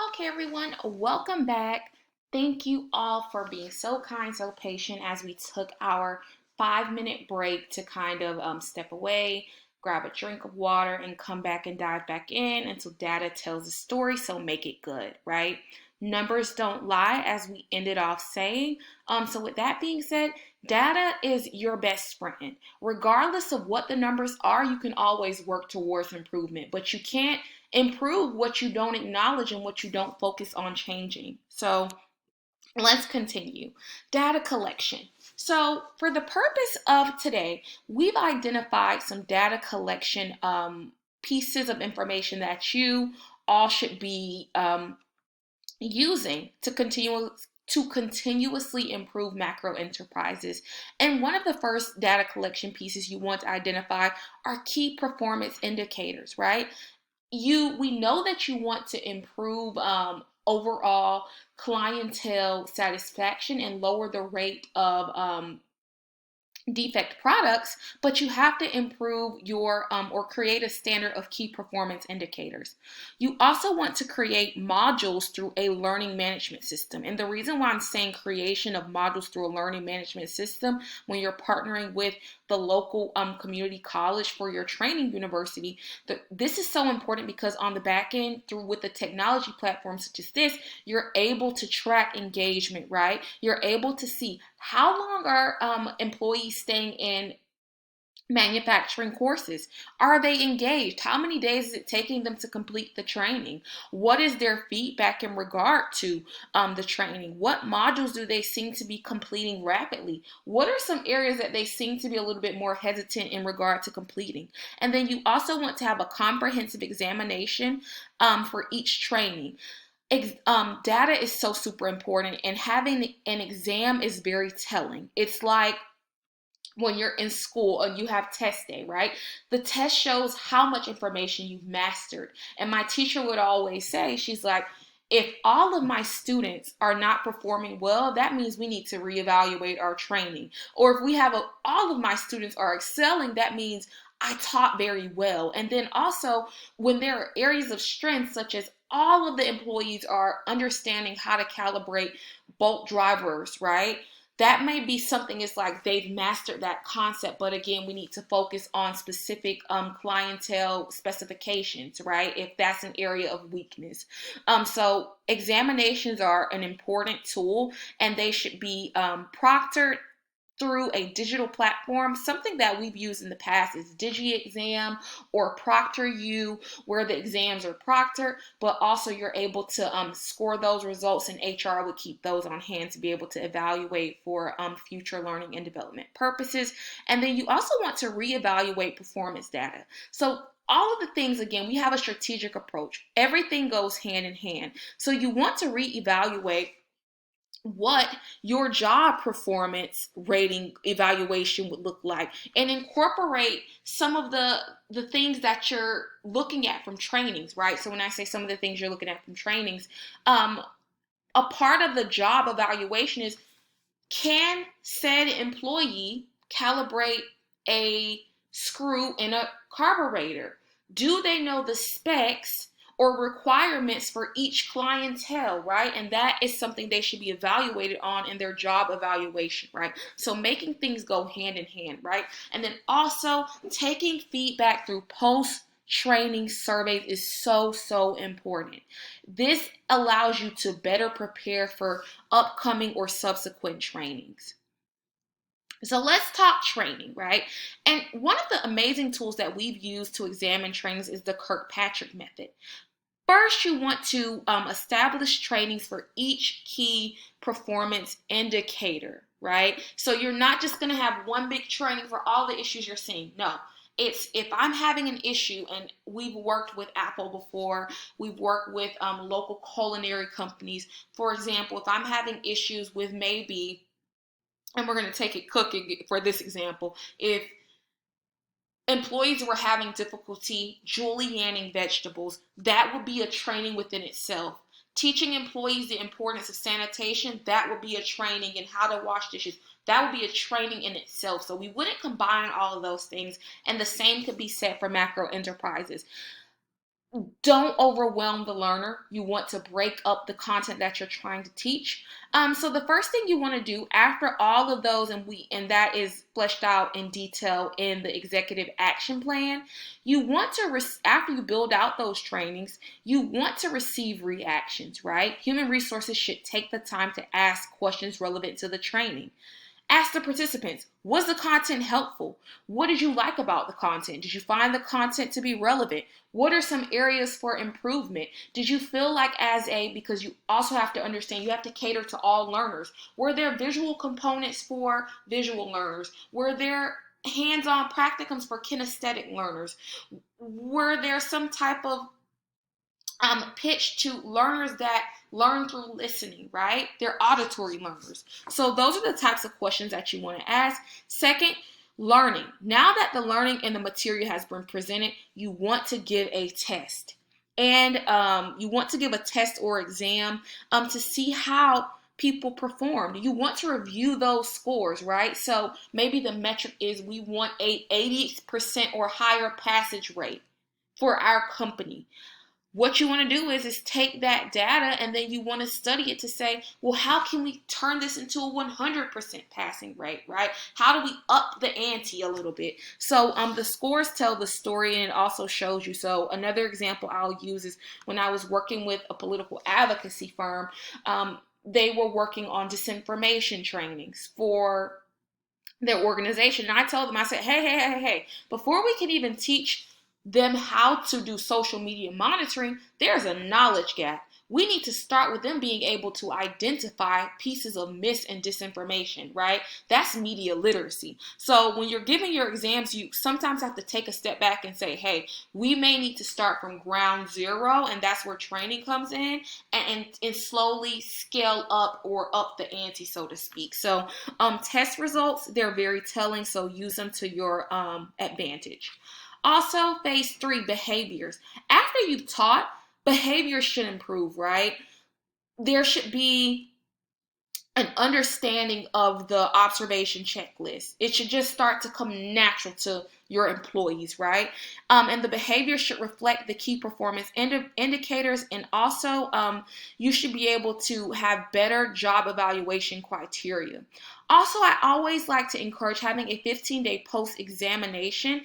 Okay, everyone, welcome back. Thank you all for being so kind, so patient as we took our 5 minute break to kind of step away, grab a drink of water, and come back and dive back in until data tells a story. So make it good, right? Numbers don't lie, as we ended off saying. So, with that being said, data is your best friend. Regardless of what the numbers are, you can always work towards improvement, but you can't improve what you don't acknowledge and what you don't focus on changing. So let's continue. Data collection. So, for the purpose of today, we've identified some data collection pieces of information that you all should be using to continuously improve macro enterprises. And one of the first data collection pieces you want to identify are key performance indicators, right? We know that you want to improve overall clientele satisfaction and lower the rate of defect products, but you have to improve your or create a standard of key performance indicators. You also want to create modules through a learning management system. And the reason why I'm saying creation of modules through a learning management system when you're partnering with the local community college for your training university, this is so important because on the back end, through with the technology platforms such as this, you're able to track engagement, right? You're able to see how long are employees staying in manufacturing courses? Are they engaged? How many days is it taking them to complete the training? What is their feedback in regard to the training? What modules do they seem to be completing rapidly? What are some areas that they seem to be a little bit more hesitant in regard to completing? And then you also want to have a comprehensive examination for each training. Data is so super important, and having an exam is very telling. It's like when you're in school and you have test day, right? The test shows how much information you've mastered. And my teacher would always say, she's like, if all of my students are not performing well, that means we need to reevaluate our training. Or if all of my students are excelling, that means I taught very well. And then also, when there are areas of strength, such as all of the employees are understanding how to calibrate bolt drivers, right? That may be something, it's like they've mastered that concept, but again, we need to focus on specific clientele specifications, right? If that's an area of weakness. So examinations are an important tool, and they should be proctored through a digital platform. Something that we've used in the past is DigiExam or ProctorU, where the exams are proctored, but also you're able to score those results, and HR would keep those on hand to be able to evaluate for future learning and development purposes. And then you also want to reevaluate performance data. So all of the things, again, we have a strategic approach. Everything goes hand in hand. So you want to reevaluate what your job performance rating evaluation would look like, and incorporate some of the things that you're looking at from trainings, right? So when I say some of the things you're looking at from trainings, a part of the job evaluation is, can said employee calibrate a screw in a carburetor? Do they know the specs or requirements for each clientele, right? And that is something they should be evaluated on in their job evaluation, right? So making things go hand in hand, right? And then also taking feedback through post-training surveys is so important. This allows you to better prepare for upcoming or subsequent trainings. So let's talk training, right? And one of the amazing tools that we've used to examine trainings is the Kirkpatrick method. First, you want to establish trainings for each key performance indicator, right? So you're not just going to have one big training for all the issues you're seeing. No, it's if I'm having an issue, and we've worked with Apple before, we've worked with local culinary companies. For example, if I'm having issues with maybe, and we're going to take it cooking for this example, if employees were having difficulty julienning vegetables, that would be a training within itself. Teaching employees the importance of sanitation, that would be a training in how to wash dishes. That would be a training in itself. So we wouldn't combine all of those things, and the same could be said for macro enterprises. Don't overwhelm the learner. You want to break up the content that you're trying to teach. So the first thing you want to do after all of those, and that is fleshed out in detail in the executive action plan, you want to after you build out those trainings, you want to receive reactions, right? Human resources should take the time to ask questions relevant to the training. Ask the participants, was the content helpful? What did you like about the content? Did you find the content to be relevant? What are some areas for improvement? Did you feel like because you also have to understand, you have to cater to all learners. Were there visual components for visual learners? Were there hands-on practicums for kinesthetic learners? Were there some type of pitch to learners that learn through listening, right? They're auditory learners. So those are the types of questions that you want to ask. Second, learning. Now that the learning and the material has been presented, you want to give a test. And you want to give a test or exam to see how people performed. You want to review those scores, right? So maybe the metric is we want a 80% or higher passage rate for our company. What you want to do is take that data and then you want to study it to say, well, how can we turn this into a 100% passing rate, right? How do we up the ante a little bit? So the scores tell the story, and it also shows you. So another example I'll use is when I was working with a political advocacy firm. They were working on disinformation trainings for their organization. And I told them, I said, hey, before we can even teach them how to do social media monitoring, there's a knowledge gap. We need to start with them being able to identify pieces of mis and disinformation, right? That's media literacy. So when you're giving your exams, you sometimes have to take a step back and say, hey, we may need to start from ground zero, and that's where training comes in, and slowly scale up or up the ante, so to speak. So test results, they're very telling, so use them to your advantage. Also, phase 3, behaviors. After you've taught, behaviors should improve, right? There should be an understanding of the observation checklist. It should just start to come natural to your employees, right? And the behavior should reflect the key performance indicators, and also you should be able to have better job evaluation criteria. Also, I always like to encourage having a 15-day post-examination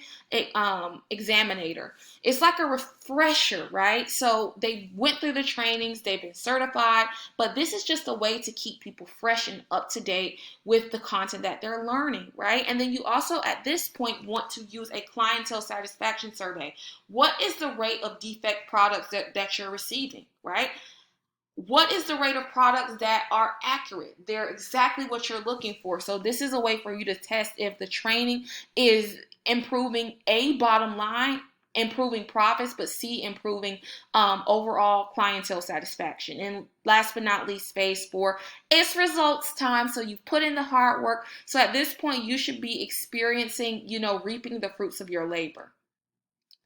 examinator. It's like a refresher, right? So they went through the trainings, they've been certified, but this is just a way to keep people fresh and up to date with the content that they're learning, right? And then you also, at this point, want to use a clientele satisfaction survey. What is the rate of defect products that you're receiving, right? What is the rate of products that are accurate? They're exactly what you're looking for. So this is a way for you to test if the training is improving A, bottom line, improving profits, but C, improving overall clientele satisfaction. And last but not least, phase 4, it's results time. So you've put in the hard work. So at this point, you should be experiencing, reaping the fruits of your labor.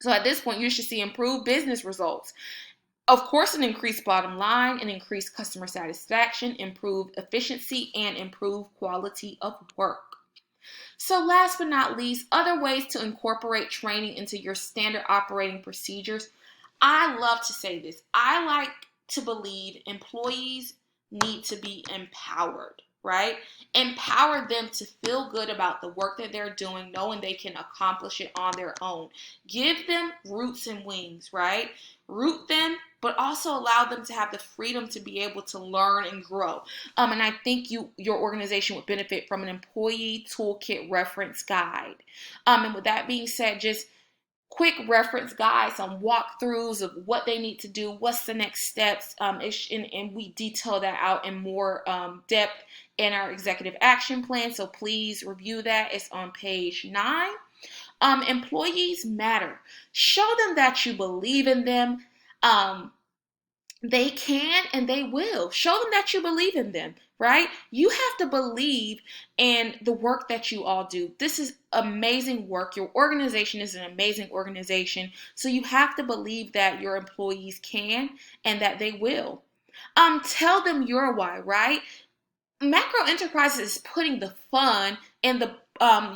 So at this point, you should see improved business results. Of course, an increased bottom line, an increased customer satisfaction, improved efficiency, and improved quality of work. So last but not least, other ways to incorporate training into your standard operating procedures. I love to say this. I like to believe employees need to be empowered, right? Empower them to feel good about the work that they're doing, knowing they can accomplish it on their own. Give them roots and wings, right? Root them, but also allow them to have the freedom to be able to learn and grow. And I think your organization would benefit from an employee toolkit reference guide. And with that being said, just quick reference guides, some walkthroughs of what they need to do, what's the next steps, and we detail that out in more depth in our executive action plan. So please review that. It's on page 9. Employees matter. Show them that you believe in them. They can and they will. Show them that you believe in them, right? You have to believe in the work that you all do. This is amazing work. Your organization is an amazing organization. So you have to believe that your employees can and that they will. Tell them your why, right? MacroEnterprises is putting the fun and the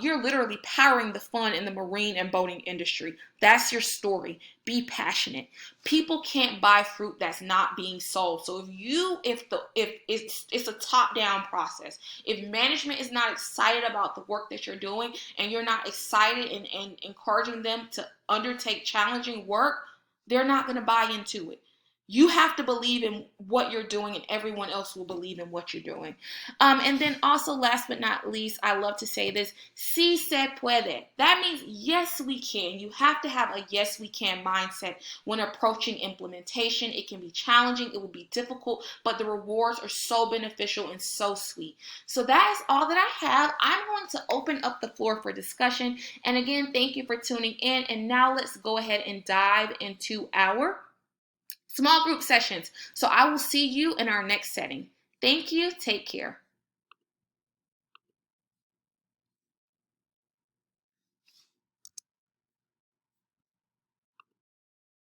you're literally powering the fun in the marine and boating industry. That's your story. Be passionate. People can't buy fruit that's not being sold. So if it's a top-down process. If management is not excited about the work that you're doing and you're not excited and encouraging them to undertake challenging work, they're not going to buy into it. You have to believe in what you're doing, and everyone else will believe in what you're doing. And then also, last but not least, I love to say this: si se puede. That means yes, we can. You have to have a yes, we can mindset when approaching implementation. It can be challenging, it will be difficult, but the rewards are so beneficial and so sweet. So that is all that I have. I'm going to open up the floor for discussion. And again, thank you for tuning in. And now let's go ahead and dive into our small group sessions. So I will see you in our next setting. Thank you. Take care.